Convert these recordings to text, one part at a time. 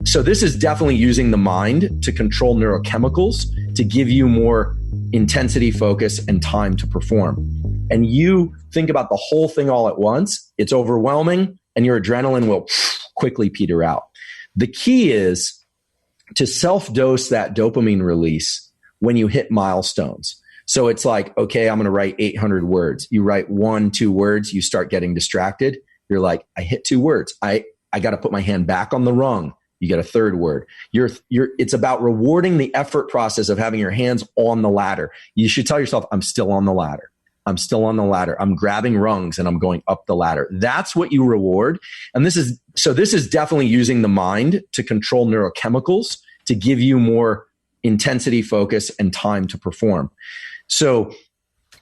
So this is definitely using the mind to control neurochemicals to give you more intensity, focus, and time to perform. And you think about the whole thing all at once, it's overwhelming, and your adrenaline will quickly peter out. The key is to self-dose that dopamine release when you hit milestones. So it's like, okay, I'm going to write 800 words. You write 1-2 words, you start getting distracted. You're like, I hit 2 words. I got to put my hand back on the rung. You get a third word. It's about rewarding the effort process of having your hands on the ladder. You should tell yourself, I'm still on the ladder. I'm still on the ladder. I'm grabbing rungs and I'm going up the ladder. That's what you reward. And this is definitely using the mind to control neurochemicals to give you more intensity, focus, and time to perform. So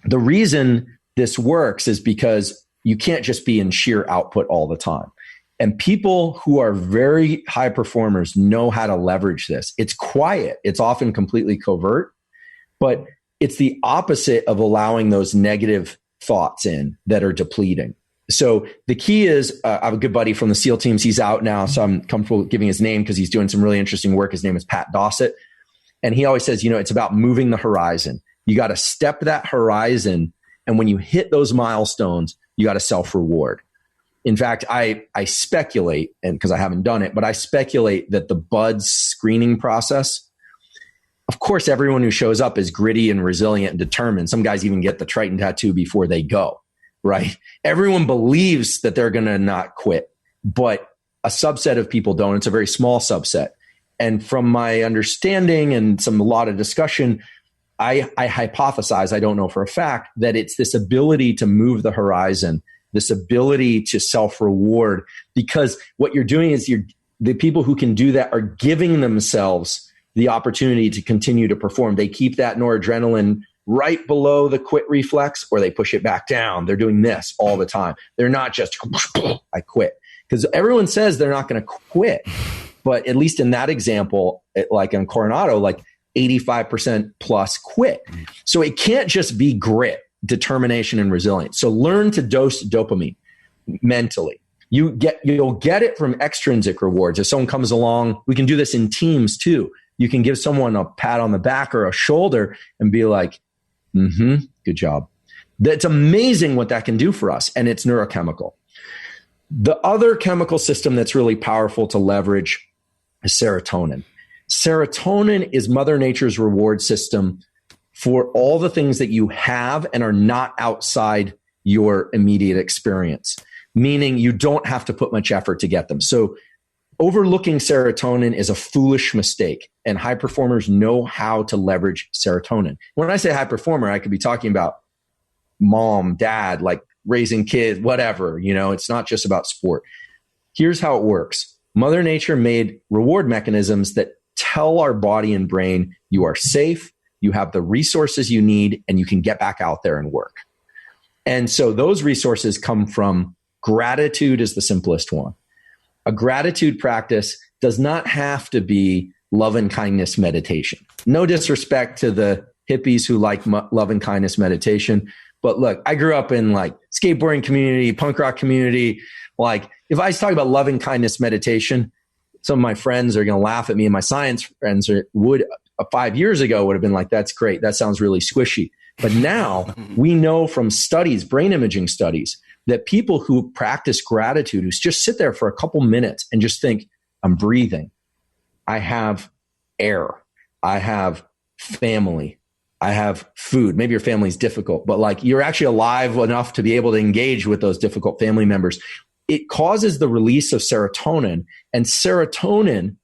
the reason this works is because you can't just be in sheer output all the time. And people who are very high performers know how to leverage this. It's quiet. It's often completely covert, but it's the opposite of allowing those negative thoughts in that are depleting. So the key is, I have a good buddy from the SEAL teams. He's out now, so I'm comfortable giving his name because he's doing some really interesting work. His name is Pat Dossett. And he always says, it's about moving the horizon. You got to step that horizon. And when you hit those milestones, you got to self-reward. In fact, I speculate, and because I haven't done it, but I speculate that the BUD/S screening process, of course, everyone who shows up is gritty and resilient and determined. Some guys even get the Triton tattoo before they go, right? Everyone believes that they're going to not quit, but a subset of people don't. It's a very small subset. And from my understanding and a lot of discussion, I hypothesize, I don't know for a fact, that it's this ability to move the horizon, this ability to self-reward, because what you're doing is the people who can do that are giving themselves the opportunity to continue to perform. They keep that noradrenaline right below the quit reflex, or they push it back down. They're doing this all the time. They're not just, I quit. Because everyone says they're not going to quit. But at least in that example, like in Coronado, like 85% plus quit. So it can't just be grit, determination, and resilience. So learn to dose dopamine mentally. You'll get it from extrinsic rewards. If someone comes along, we can do this in teams too. You can give someone a pat on the back or a shoulder and be like, good job. That's amazing what that can do for us. And it's neurochemical. The other chemical system that's really powerful to leverage is serotonin. Serotonin is Mother Nature's reward system for all the things that you have and are not outside your immediate experience, meaning you don't have to put much effort to get them. So overlooking serotonin is a foolish mistake, and high performers know how to leverage serotonin. When I say high performer, I could be talking about mom, dad, like raising kids, whatever, it's not just about sport. Here's how it works. Mother Nature made reward mechanisms that tell our body and brain you are safe, you have the resources you need, and you can get back out there and work. And so those resources come from gratitude is the simplest one. A gratitude practice does not have to be love and kindness meditation. No disrespect to the hippies who like love and kindness meditation. But look, I grew up in like skateboarding community, punk rock community. Like if I was talking about love and kindness meditation, some of my friends are going to laugh at me, and my science friends would 5 years ago would have been like, that's great. That sounds really squishy. But now we know from studies, brain imaging studies, that people who practice gratitude, who just sit there for a couple minutes and just think, I'm breathing. I have air. I have family. I have food. Maybe your family's difficult, but like you're actually alive enough to be able to engage with those difficult family members. It causes the release of serotonin, and serotonin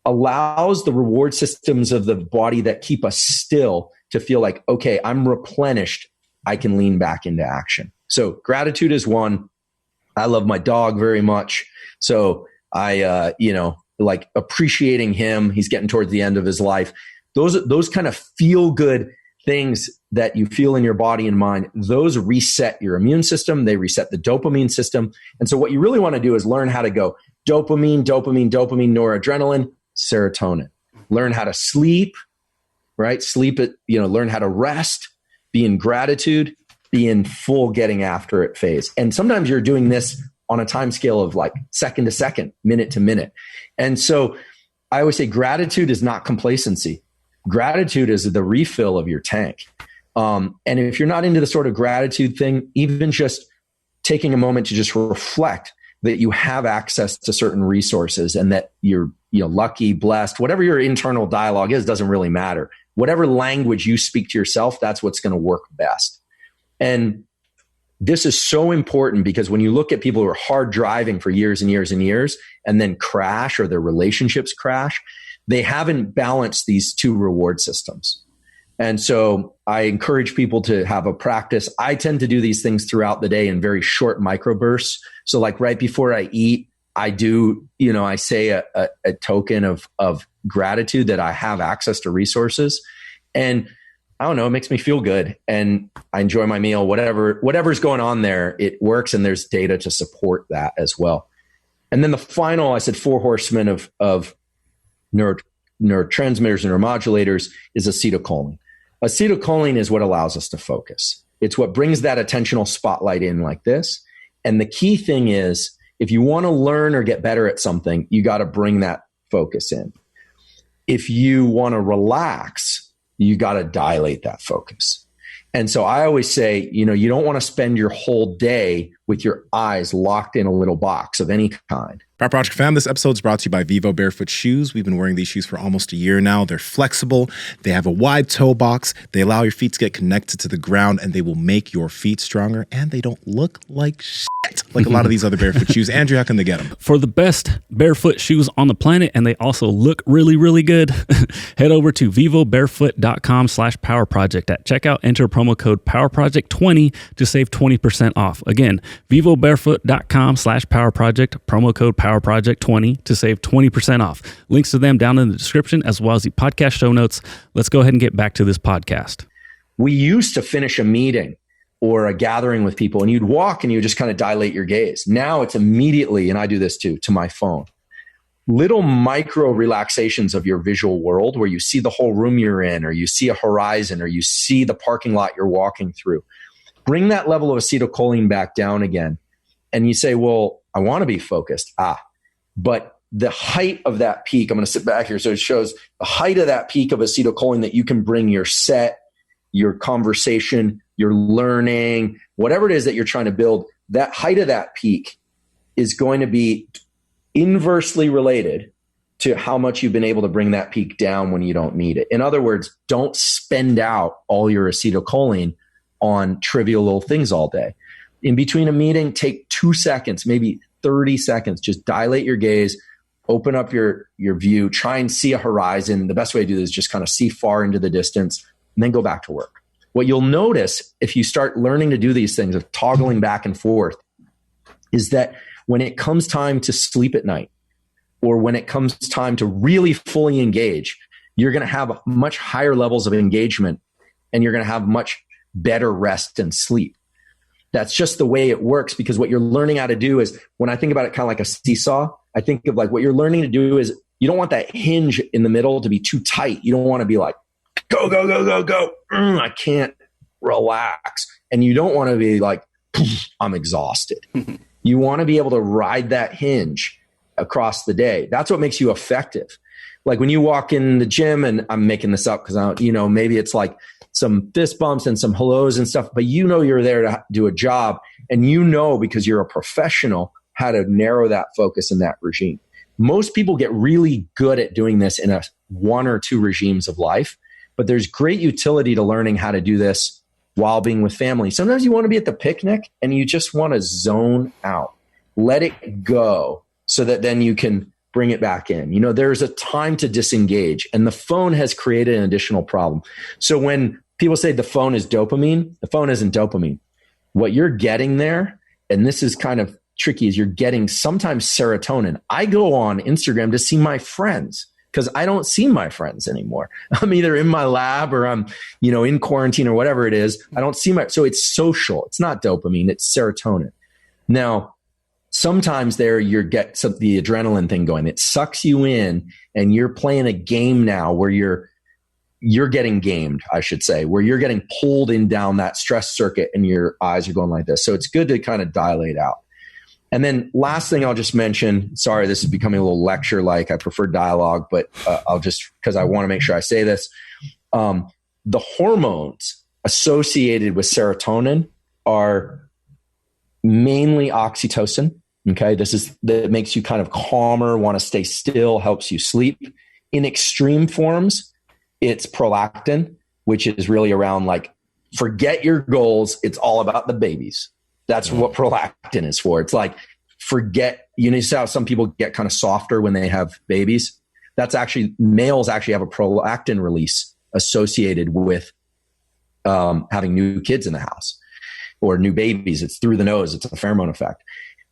allows the reward systems of the body that keep us still to feel like, okay, I'm replenished. I can lean back into action. So gratitude is one. I love my dog very much. So I, like appreciating him. He's getting towards the end of his life. Those kind of feel good things that you feel in your body and mind, those reset your immune system. They reset the dopamine system. And so what you really want to do is learn how to go dopamine, noradrenaline, serotonin. Learn how to sleep, right? Learn how to rest, be in gratitude, be in full getting after it phase. And sometimes you're doing this on a time scale of like second to second, minute to minute. And so I always say gratitude is not complacency. Gratitude is the refill of your tank. And if you're not into the sort of gratitude thing, even just taking a moment to just reflect that you have access to certain resources and that you're lucky, blessed, whatever your internal dialogue is, doesn't really matter. Whatever language you speak to yourself, that's what's going to work best. And this is so important because when you look at people who are hard driving for years and years and years and then crash or their relationships crash, they haven't balanced these two reward systems. And so I encourage people to have a practice. I tend to do these things throughout the day in very short microbursts. So like right before I eat, I do, I say a token of gratitude that I have access to resources. And I don't know, it makes me feel good and I enjoy my meal, whatever's going on there, it works. And there's data to support that as well. And then the final, I said 4 horsemen of neurotransmitters and neuromodulators is acetylcholine. Acetylcholine is what allows us to focus. It's what brings that attentional spotlight in like this. And the key thing is, if you want to learn or get better at something, you got to bring that focus in. If you want to relax, you got to dilate that focus. And so I always say, you don't want to spend your whole day with your eyes locked in a little box of any kind. Power Project fam, this episode is brought to you by Vivo Barefoot Shoes. We've been wearing these shoes for almost a year now. They're flexible. They have a wide toe box. They allow your feet to get connected to the ground, and they will make your feet stronger. And they don't look like shit like a lot of these other barefoot shoes. Andrew, how can they get them? For the best barefoot shoes on the planet, and they also look really, really good, head over to vivobarefoot.com/powerproject. At checkout, enter promo code PowerProject20 to save 20% off. Again, vivobarefoot.com/powerproject, promo code PowerProject20 to save 20% off. Links to them down in the description as well as the podcast show notes. Let's go ahead and get back to this podcast. We used to finish a meeting or a gathering with people and you'd walk and you would just kind of dilate your gaze. Now it's immediately, and I do this too, to my phone. Little micro relaxations of your visual world where you see the whole room you're in, or you see a horizon, or you see the parking lot you're walking through. Bring that level of acetylcholine back down again. And you say, well, I want to be focused. But the height of that peak, I'm going to sit back here so it shows the height of that peak of acetylcholine that you can bring your set, your conversation, your learning, whatever it is that you're trying to build, that height of that peak is going to be inversely related to how much you've been able to bring that peak down when you don't need it. In other words, don't spend out all your acetylcholine on trivial little things all day. In between a meeting, take 2 seconds, maybe 30 seconds, just dilate your gaze, open up your view, try and see a horizon. The best way to do this is just kind of see far into the distance and then go back to work. What you'll notice if you start learning to do these things of toggling back and forth is that when it comes time to sleep at night, or when it comes time to really fully engage, you're going to have much higher levels of engagement and you're going to have much better rest and sleep. That's just the way it works, because what you're learning how to do is, when I think about it kind of like a seesaw, I think of like what you're learning to do is you don't want that hinge in the middle to be too tight. You don't want to be like, go, go, go, go, go. I can't relax. And you don't want to be like, I'm exhausted. You want to be able to ride that hinge across the day. That's what makes you effective. Like when you walk in the gym, and I'm making this up because maybe it's like some fist bumps and some hellos and stuff, but you're there to do a job, and because you're a professional, how to narrow that focus in that regime. Most people get really good at doing this in 1 or 2 regimes of life, but there's great utility to learning how to do this while being with family. Sometimes you want to be at the picnic and you just want to zone out, let it go so that then you can bring it back in. There's a time to disengage, and the phone has created an additional problem. So when people say the phone is dopamine, the phone isn't dopamine. What you're getting there, and this is kind of tricky, is you're getting sometimes serotonin. I go on Instagram to see my friends because I don't see my friends anymore. I'm either in my lab or I'm, in quarantine or whatever it is. I don't see so it's social. It's not dopamine, it's serotonin. Now, sometimes there you get the adrenaline thing going. It sucks you in, and you're playing a game now where you're getting gamed, I should say, where you're getting pulled in down that stress circuit and your eyes are going like this. So it's good to kind of dilate out. And then last thing I'll just mention, sorry, this is becoming a little lecture-like. I prefer dialogue, but I'll just, because I want to make sure I say this. The hormones associated with serotonin are mainly oxytocin. Okay. That makes you kind of calmer, want to stay still, helps you sleep. In extreme forms, it's prolactin, which is really around like, forget your goals. It's all about the babies. That's what prolactin is for. It's like, forget, you know how some people get kind of softer when they have babies? That's actually, males actually have a prolactin release associated with having new kids in the house or new babies. It's through the nose. It's a pheromone effect.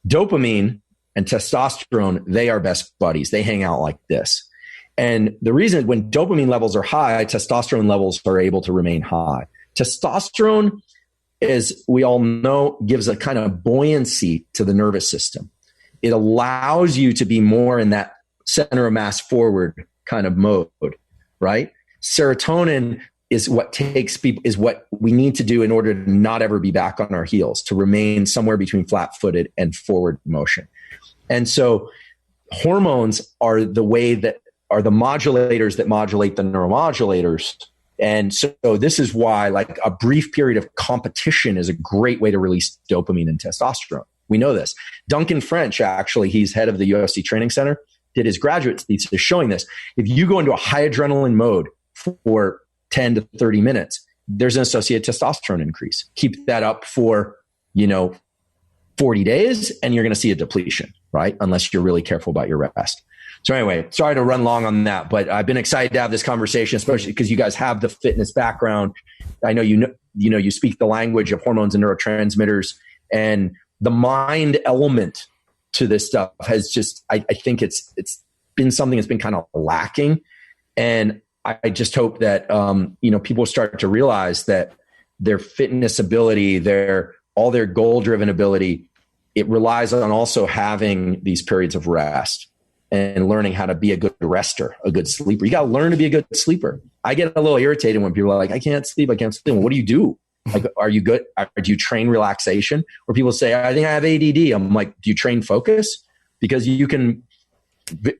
Dopamine and testosterone, they are best buddies. They hang out like this. And the reason when dopamine levels are high, testosterone levels are able to remain high. Testosterone, as we all know, gives a kind of buoyancy to the nervous system. It allows you to be more in that center of mass forward kind of mode, right? Serotonin is what we need to do in order to not ever be back on our heels, to remain somewhere between flat-footed and forward motion. And so hormones are the way that are the modulators that modulate the neuromodulators. And so this is why like a brief period of competition is a great way to release dopamine and testosterone. We know this. Duncan French, actually, he's head of the UFC Training Center, did his graduate thesis showing this. If you go into a high adrenaline mode for 10 to 30 minutes, there's an associated testosterone increase. Keep that up for, 40 days and you're going to see a depletion, right? Unless you're really careful about your rest. So anyway, sorry to run long on that, but I've been excited to have this conversation, especially because you guys have the fitness background. I know you speak the language of hormones and neurotransmitters, and the mind element to this stuff has just, I think it's been something that's been kind of lacking. And I just hope that, people start to realize that their fitness ability, all their goal-driven ability, it relies on also having these periods of rest and learning how to be a good rester, a good sleeper. You got to learn to be a good sleeper. I get a little irritated when people are like, I can't sleep. Well, what do you do? Like, are you good? Do you train relaxation? Or people say, I think I have ADD. I'm like, do you train focus? Because you can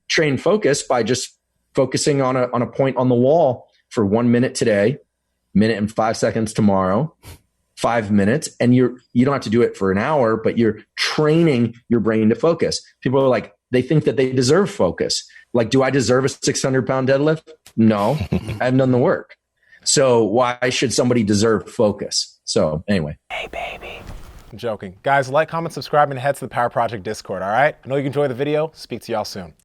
train focus by just focusing on a point on the wall for 1 minute today, minute and 5 seconds tomorrow, 5 minutes. And you don't have to do it for an hour, but you're training your brain to focus. People are like, they think that they deserve focus. Like, do I deserve a 600-pound deadlift? No, I haven't done the work. So why should somebody deserve focus? So anyway. Hey, baby. I'm joking. Guys, like, comment, subscribe, and head to the Power Project Discord, all right? I know you enjoyed the video. Speak to y'all soon.